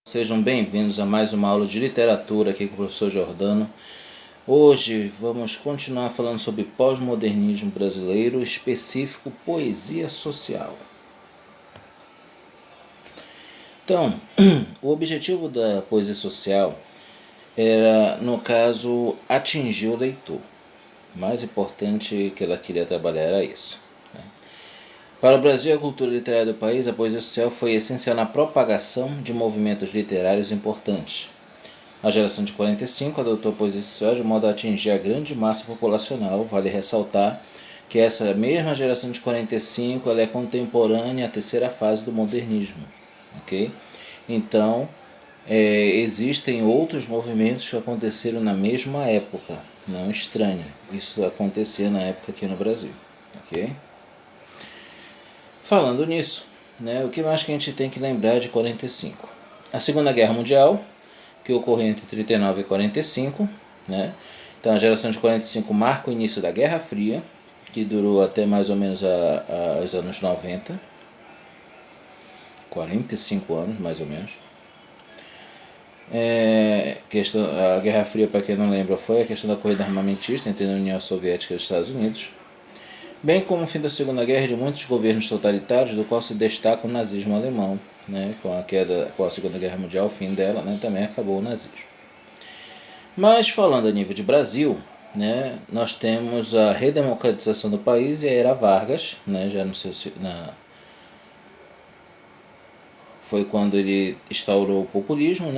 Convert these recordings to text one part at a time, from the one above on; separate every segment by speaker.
Speaker 1: Sejam bem-vindos a mais uma aula de literatura aqui com o professor Jordano. Hoje vamos continuar falando sobre pós-modernismo brasileiro, específico poesia social. Então, o objetivo da poesia social era, no caso, atingir o leitor. O mais importante que ela queria trabalhar era isso. Para o Brasil e a cultura literária do país, a poesia social foi essencial na propagação de movimentos literários importantes. A geração de 45 adotou a poesia social de modo a atingir a grande massa populacional. Vale ressaltar que essa mesma geração de 45 ela é contemporânea à terceira fase do modernismo. Okay? Então, existem outros movimentos que aconteceram na mesma época. Não estranhe, isso acontecia na época aqui no Brasil. Okay? Falando nisso, o que mais que a gente tem que lembrar de 45? A Segunda Guerra Mundial, que ocorreu entre 39 e 45, Então a geração de 45 marca o início da Guerra Fria, que durou até mais ou menos os anos 90. 45 anos, mais ou menos. A Guerra Fria, para quem não lembra, foi a questão da corrida armamentista entre a União Soviética e os Estados Unidos, bem como o fim da Segunda Guerra de muitos governos totalitários, do qual se destaca o nazismo alemão. Com a Segunda Guerra Mundial, o fim dela, também acabou o nazismo. Mas falando a nível de Brasil, nós temos a redemocratização do país e a era Vargas, já no seu, foi quando ele instaurou o populismo,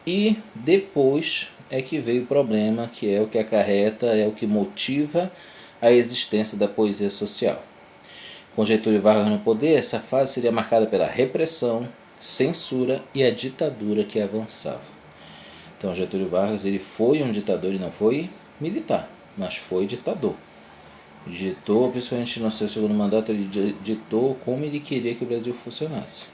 Speaker 1: e depois é que veio o problema, que é o que acarreta, é o que motiva a existência da poesia social. Com Getúlio Vargas no poder, essa fase seria marcada pela repressão, censura e a ditadura que avançava. Então Getúlio Vargas ele foi um ditador, ele não foi militar, mas foi ditador. Ditou, principalmente no seu segundo mandato, ele ditou como ele queria que o Brasil funcionasse.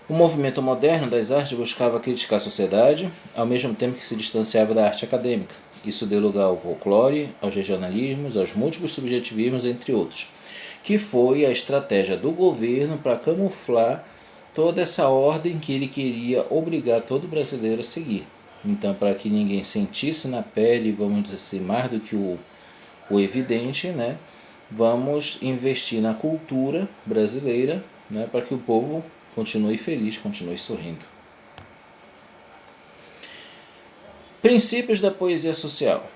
Speaker 1: O movimento moderno das artes buscava criticar a sociedade, ao mesmo tempo que se distanciava da arte acadêmica. Isso deu lugar ao folclore, aos regionalismos, aos múltiplos subjetivismos, entre outros, que foi a estratégia do governo para camuflar toda essa ordem que ele queria obrigar todo brasileiro a seguir. Então, para que ninguém sentisse na pele, vamos dizer assim, mais do que o evidente, vamos investir na cultura brasileira, para que o povo continue feliz, continue sorrindo. Princípios da poesia social.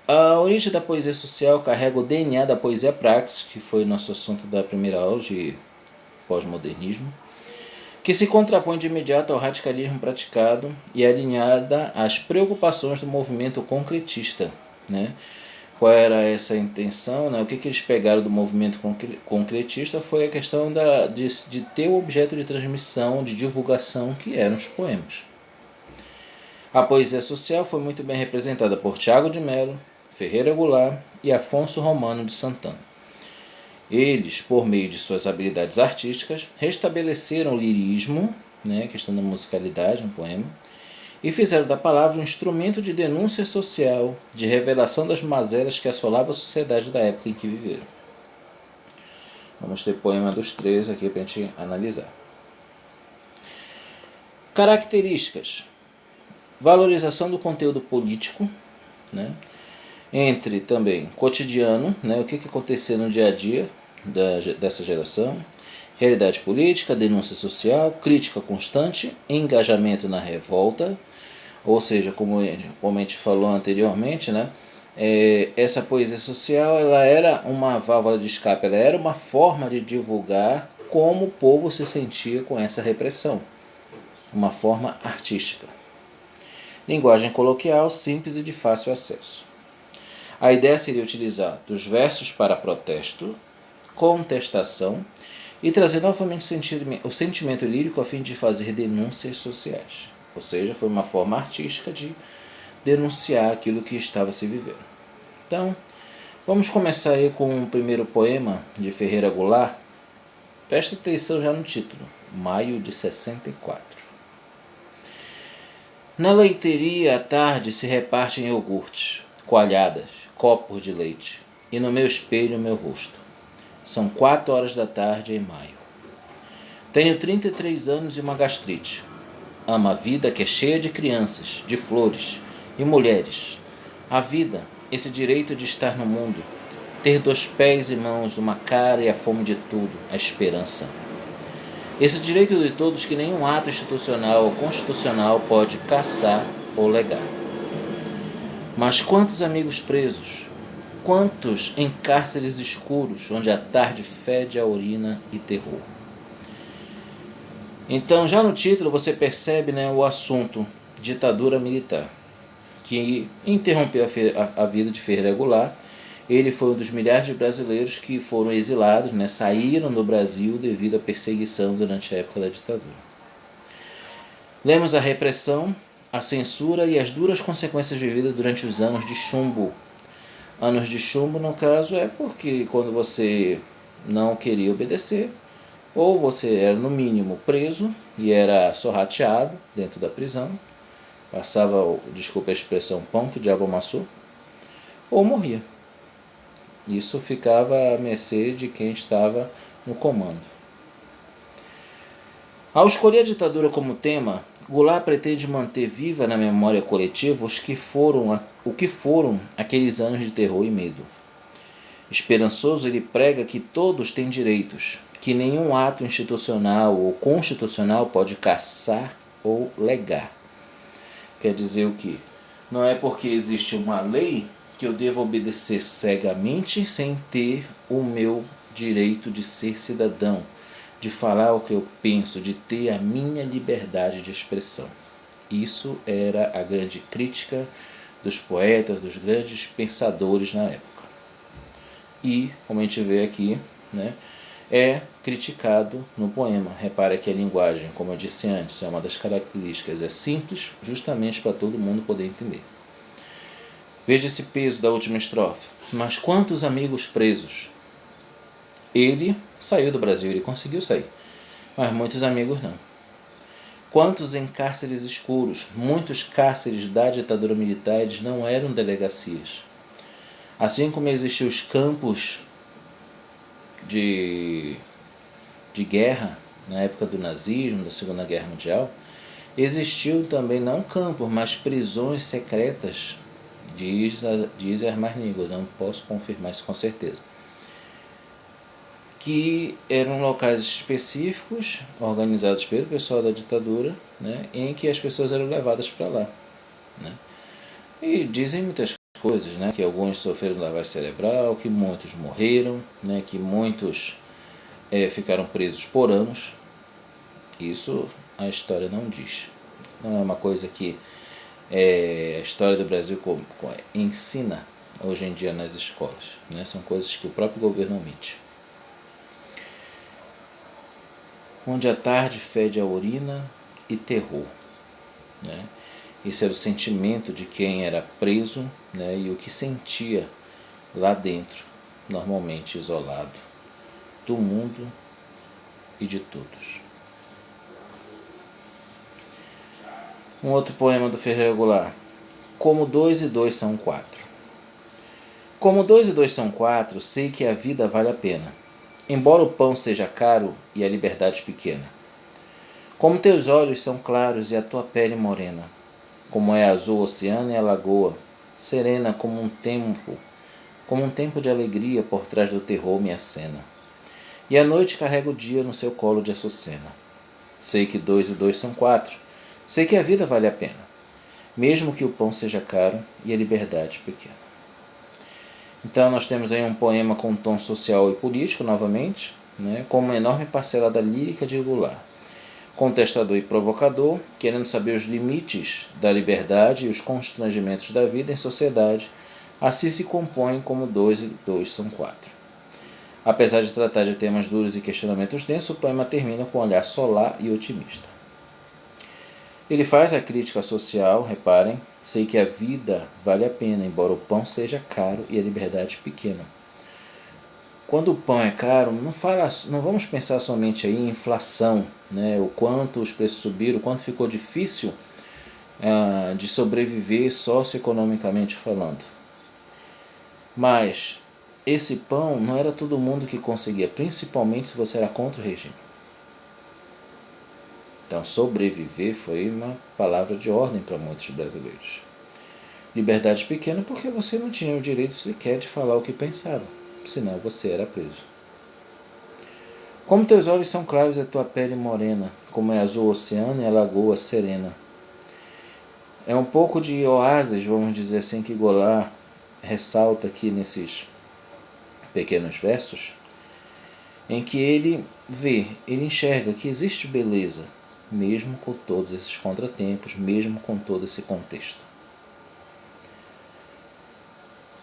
Speaker 1: A origem da poesia social carrega o DNA da poesia praxis, que foi nosso assunto da primeira aula de pós-modernismo, que se contrapõe de imediato ao radicalismo praticado e é alinhada às preocupações do movimento concretista. Qual era essa intenção? O que eles pegaram do movimento concretista foi a questão de ter o objeto de transmissão, de divulgação, que eram os poemas. A poesia social foi muito bem representada por Tiago de Melo, Ferreira Goulart e Afonso Romano de Santana. Eles, por meio de suas habilidades artísticas, restabeleceram o lirismo, a questão da musicalidade no poema, e fizeram da palavra um instrumento de denúncia social, de revelação das mazelas que assolavam a sociedade da época em que viveram. Vamos ter poema dos três aqui para a gente analisar. Características. Valorização do conteúdo político, entre também cotidiano, o que aconteceu no dia a dia dessa geração, realidade política, denúncia social, crítica constante, engajamento na revolta, ou seja, como a gente falou anteriormente, essa poesia social ela era uma válvula de escape, ela era uma forma de divulgar como o povo se sentia com essa repressão, uma forma artística. Linguagem coloquial, simples e de fácil acesso. A ideia seria utilizar dos versos para protesto, contestação e trazer novamente o sentimento lírico a fim de fazer denúncias sociais. Ou seja, foi uma forma artística de denunciar aquilo que estava se vivendo. Então, vamos começar aí com o primeiro poema de Ferreira Goulart. Presta atenção já no título, Maio de 64. Na leiteria à tarde se repartem iogurtes, coalhadas, copos de leite, e no meu espelho meu rosto. São 4 horas da tarde em maio. Tenho 33 anos e uma gastrite. Ama a vida que é cheia de crianças, de flores e mulheres. A vida, esse direito de estar no mundo, ter 2 pés e mãos, uma cara e a fome de tudo, a esperança. Esse direito de todos que nenhum ato institucional ou constitucional pode caçar ou legar. Mas quantos amigos presos? Quantos em cárceres escuros, onde a tarde fede a urina e terror? Então, já no título você percebe, né, o assunto ditadura militar, que interrompeu a vida de Ferreira Goulart. Ele foi um dos milhares de brasileiros que foram exilados, né, saíram do Brasil devido à perseguição durante a época da ditadura. Lemos a repressão, a censura e as duras consequências vividas durante os anos de chumbo. Anos de chumbo, no caso, é porque quando você não queria obedecer, ou você era no mínimo preso e era sorrateado dentro da prisão, passava, desculpa a expressão, pão que o diabo amassou, ou morria. Isso ficava à mercê de quem estava no comando. Ao escolher a ditadura como tema, Goulart pretende manter viva na memória coletiva o que foram aqueles anos de terror e medo. Esperançoso, ele prega que todos têm direitos, que nenhum ato institucional ou constitucional pode caçar ou legar. Quer dizer o quê? Não é porque existe uma lei que eu devo obedecer cegamente sem ter o meu direito de ser cidadão, de falar o que eu penso, de ter a minha liberdade de expressão. Isso era a grande crítica dos poetas, dos grandes pensadores na época. E, como a gente vê aqui, né, é criticado no poema. Repara que a linguagem, como eu disse antes, é uma das características, é simples, justamente para todo mundo poder entender. Veja esse peso da última estrofe. Mas quantos amigos presos? Ele saiu do Brasil, ele conseguiu sair, mas muitos amigos não. Quantos em cárceres escuros? Muitos cárceres da ditadura militar eles não eram delegacias. Assim como existiam os campos de guerra na época do nazismo, da Segunda Guerra Mundial, existiu também não campos, mas prisões secretas, diz Armar-Nigo, não posso confirmar isso com certeza, que eram locais específicos, organizados pelo pessoal da ditadura, né, em que as pessoas eram levadas para lá. Né? E dizem muitas coisas, né, que alguns sofreram lavagem cerebral, que muitos morreram, né, que muitos ficaram presos por anos. Isso a história não diz. Não é uma coisa que a história do Brasil ensina hoje em dia nas escolas. Né? São coisas que o próprio governo omite. Onde a tarde fede a urina e terror. Né? Esse era o sentimento de quem era preso, né? E o que sentia lá dentro, normalmente isolado do mundo e de todos. Um outro poema do Ferreira Goulart. Como 2 e 2 são 4. Como 2 e 2 são 4, sei que a vida vale a pena, embora o pão seja caro e a liberdade pequena. Como teus olhos são claros e a tua pele morena, como é azul o oceano e a lagoa, serena como um tempo de alegria por trás do terror me acena. E a noite carrega o dia no seu colo de açucena. Sei que 2 e 2 são 4, sei que a vida vale a pena, mesmo que o pão seja caro e a liberdade pequena. Então nós temos aí um poema com tom social e político, novamente, né, com uma enorme parcela da lírica de Goulart. Contestador e provocador, querendo saber os limites da liberdade e os constrangimentos da vida em sociedade, assim se compõem como 2 e 2 são 4. Apesar de tratar de temas duros e questionamentos densos, o poema termina com um olhar solar e otimista. Ele faz a crítica social, reparem, sei que a vida vale a pena, embora o pão seja caro e a liberdade pequena. Quando o pão é caro, não vamos pensar somente aí em inflação, né? O quanto os preços subiram, o quanto ficou difícil de sobreviver socioeconomicamente falando. Mas esse pão não era todo mundo que conseguia, principalmente se você era contra o regime. Então, sobreviver foi uma palavra de ordem para muitos brasileiros. Liberdade pequena porque você não tinha o direito sequer de falar o que pensava, senão você era preso. Como teus olhos são claros e a tua pele morena, como é azul o oceano e a lagoa serena. É um pouco de oásis, vamos dizer assim, que Goulart ressalta aqui nesses pequenos versos, em que ele enxerga que existe beleza, mesmo com todos esses contratempos, mesmo com todo esse contexto.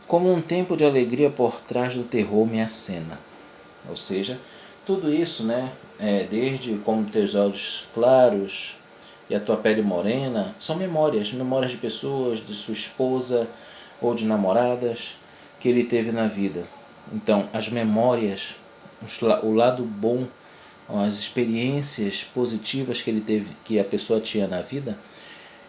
Speaker 1: Como um tempo de alegria por trás do terror me acena. Ou seja, tudo isso, né, desde como teus olhos claros e a tua pele morena, são memórias de pessoas, de sua esposa ou de namoradas que ele teve na vida. Então, as memórias, o lado bom, as experiências positivas que ele teve, que a pessoa tinha na vida,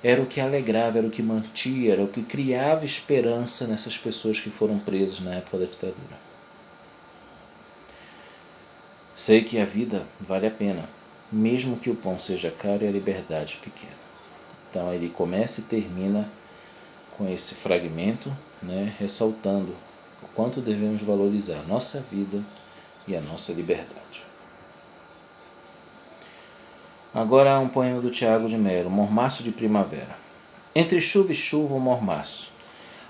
Speaker 1: era o que alegrava, era o que mantia, era o que criava esperança nessas pessoas que foram presas na época da ditadura. Sei que a vida vale a pena, mesmo que o pão seja caro e a liberdade pequena. Então ele começa e termina com esse fragmento, né, ressaltando o quanto devemos valorizar a nossa vida e a nossa liberdade. Agora um poema do Tiago de Mello, Mormaço de Primavera. Entre chuva e chuva, o mormaço.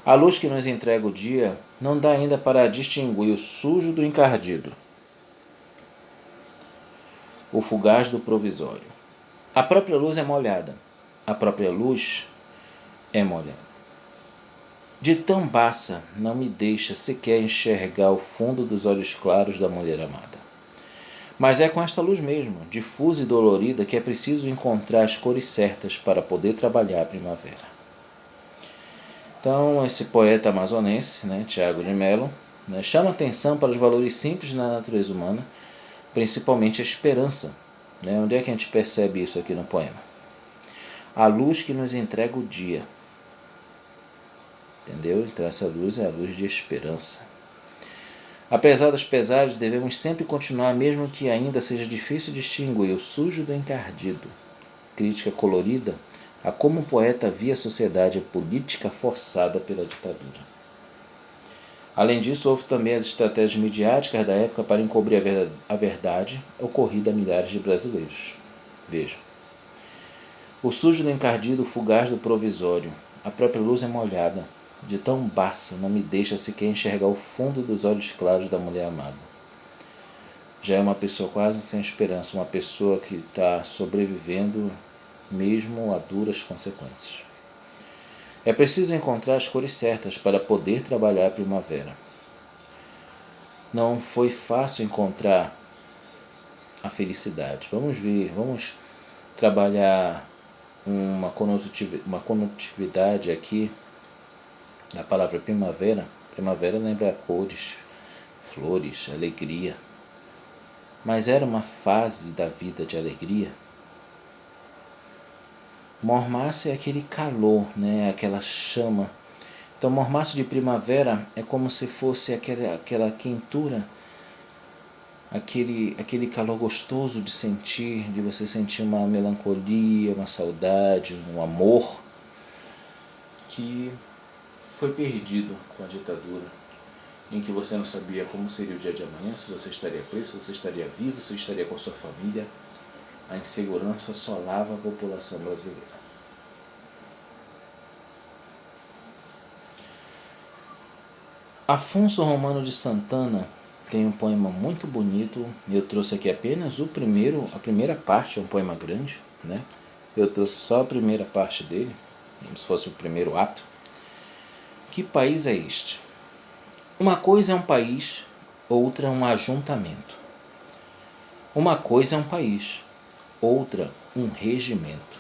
Speaker 1: A luz que nos entrega o dia não dá ainda para distinguir o sujo do encardido, o fugaz do provisório. A própria luz é molhada, a própria luz é molhada. De tão baça não me deixa sequer enxergar o fundo dos olhos claros da mulher amada. Mas é com esta luz mesmo, difusa e dolorida, que é preciso encontrar as cores certas para poder trabalhar a primavera. Então, esse poeta amazonense, né, Tiago de Mello, né, chama atenção para os valores simples na natureza humana, principalmente a esperança. Né? Onde é que a gente percebe isso aqui no poema? A luz que nos entrega o dia. Entendeu? Então essa luz é a luz de esperança. Apesar dos pesares, devemos sempre continuar, mesmo que ainda seja difícil distinguir o sujo do encardido. Crítica colorida a como o poeta via a sociedade política forçada pela ditadura. Além disso, houve também as estratégias midiáticas da época para encobrir a verdade ocorrida a milhares de brasileiros. Vejam. O sujo do encardido, o fugaz do provisório. A própria luz é molhada. De tão baça não me deixa sequer enxergar o fundo dos olhos claros da mulher amada. Já é uma pessoa quase sem esperança, uma pessoa que está sobrevivendo mesmo a duras consequências. É preciso encontrar as cores certas para poder trabalhar a primavera. Não foi fácil encontrar a felicidade. Vamos trabalhar uma conectividade aqui da palavra primavera. Primavera lembra cores, flores, alegria. Mas era uma fase da vida de alegria? Mormaço é aquele calor, né? Aquela chama. Então, mormaço de primavera é como se fosse aquela quentura, aquele calor gostoso de sentir, de você sentir uma melancolia, uma saudade, um amor que foi perdido com a ditadura, em que você não sabia como seria o dia de amanhã, se você estaria preso, se você estaria vivo, se você estaria com a sua família. A insegurança assolava a população brasileira. Afonso Romano de Santana tem um poema muito bonito. Eu trouxe aqui apenas a primeira parte, é um poema grande, né? Eu trouxe só a primeira parte dele, como se fosse o primeiro ato. Que país é este? Uma coisa é um país, outra um ajuntamento. Uma coisa é um país, outra um regimento.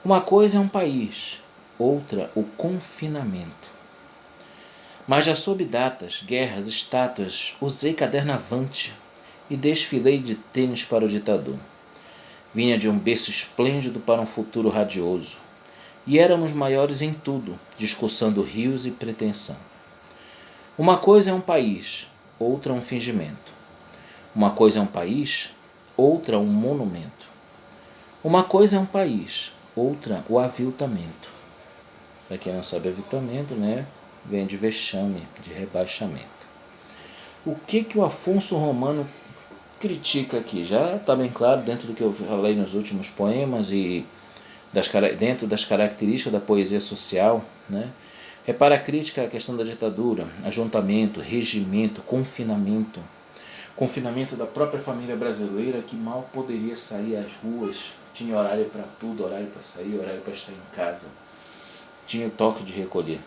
Speaker 1: Uma coisa é um país, outra o confinamento. Mas já sob datas, guerras, estátuas, usei cadernavante e desfilei de tênis para o ditador. Vinha de um berço esplêndido para um futuro radioso. E éramos maiores em tudo, discussando rios e pretensão. Uma coisa é um país, outra um fingimento. Uma coisa é um país, outra um monumento. Uma coisa é um país, outra o aviltamento. Para quem não sabe, aviltamento, né, vem de vexame, de rebaixamento. O que o Afonso Romano critica aqui? Já está bem claro dentro do que eu falei nos últimos poemas e dentro das características da poesia social, né? Repara a crítica à questão da ditadura, ajuntamento, regimento, confinamento. Confinamento da própria família brasileira que mal poderia sair às ruas, tinha horário para tudo, horário para sair, horário para estar em casa. Tinha o toque de recolher.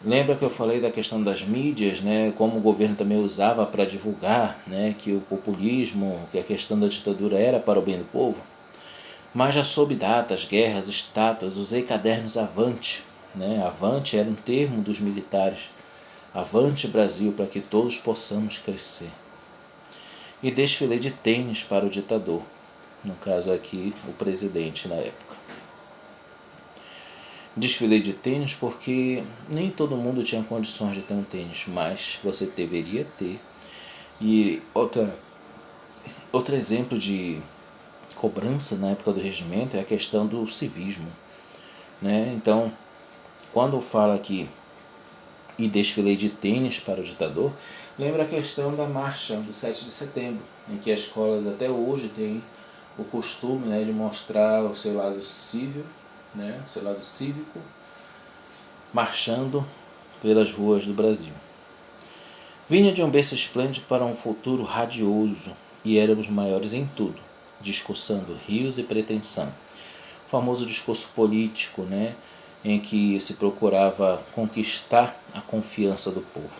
Speaker 1: Lembra que eu falei da questão das mídias, né? Como o governo também usava para divulgar, né? Que o populismo, que a questão da ditadura era para o bem do povo? Mas já sob datas, guerras, estátuas, usei cadernos Avante. Né? Avante era um termo dos militares. Avante Brasil, para que todos possamos crescer. E desfilei de tênis para o ditador. No caso aqui, o presidente na época. Desfilei de tênis porque nem todo mundo tinha condições de ter um tênis, mas você deveria ter. E outro exemplo de cobrança na época do regimento é a questão do civismo. Né? Então, quando fala aqui e desfilei de tênis para o ditador, lembra a questão da marcha do 7 de setembro, em que as escolas até hoje têm o costume, né, de mostrar o seu lado civil, né, o seu lado cívico, marchando pelas ruas do Brasil. Vinha de um berço esplêndido para um futuro radioso, e éramos maiores em tudo, discussando rios e pretensão. O famoso discurso político, né, em que se procurava conquistar a confiança do povo.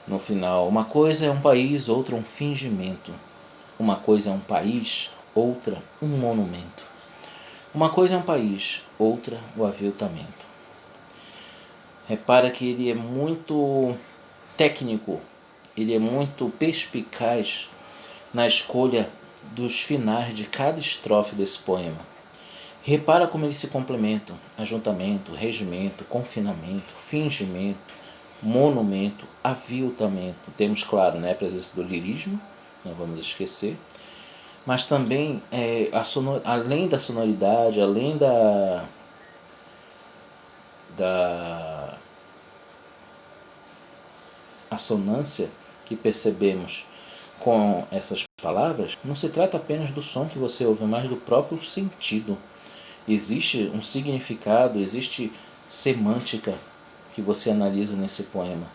Speaker 1: No final, uma coisa é um país, outra um fingimento. Uma coisa é um país, outra um monumento. Uma coisa é um país, outra o aviltamento. Repara que ele é muito técnico, ele é muito perspicaz na escolha dos finais de cada estrofe desse poema. Repara como eles se complementam: ajuntamento, regimento, confinamento, fingimento, monumento, aviltamento. Temos, claro, né, a presença do lirismo, não vamos esquecer, mas também além da sonoridade, além da assonância que percebemos com essas palavras, não se trata apenas do som que você ouve, mas do próprio sentido. Existe um significado, existe semântica que você analisa nesse poema.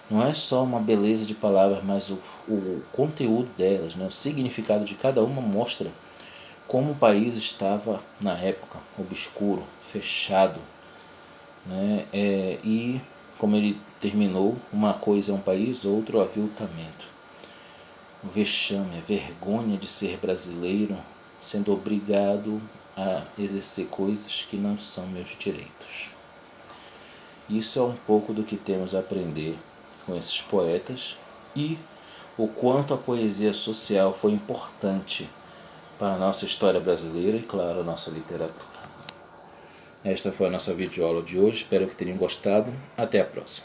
Speaker 1: Não é só uma beleza de palavras, mas o conteúdo delas, né? O significado de cada uma mostra como o país estava na época, obscuro, fechado. Né? E como ele terminou, uma coisa é um país, outro aviltamento. O vexame, a vergonha de ser brasileiro, sendo obrigado a exercer coisas que não são meus direitos. Isso é um pouco do que temos a aprender com esses poetas e o quanto a poesia social foi importante para a nossa história brasileira e, claro, a nossa literatura. Esta foi a nossa videoaula de hoje, espero que tenham gostado. Até a próxima.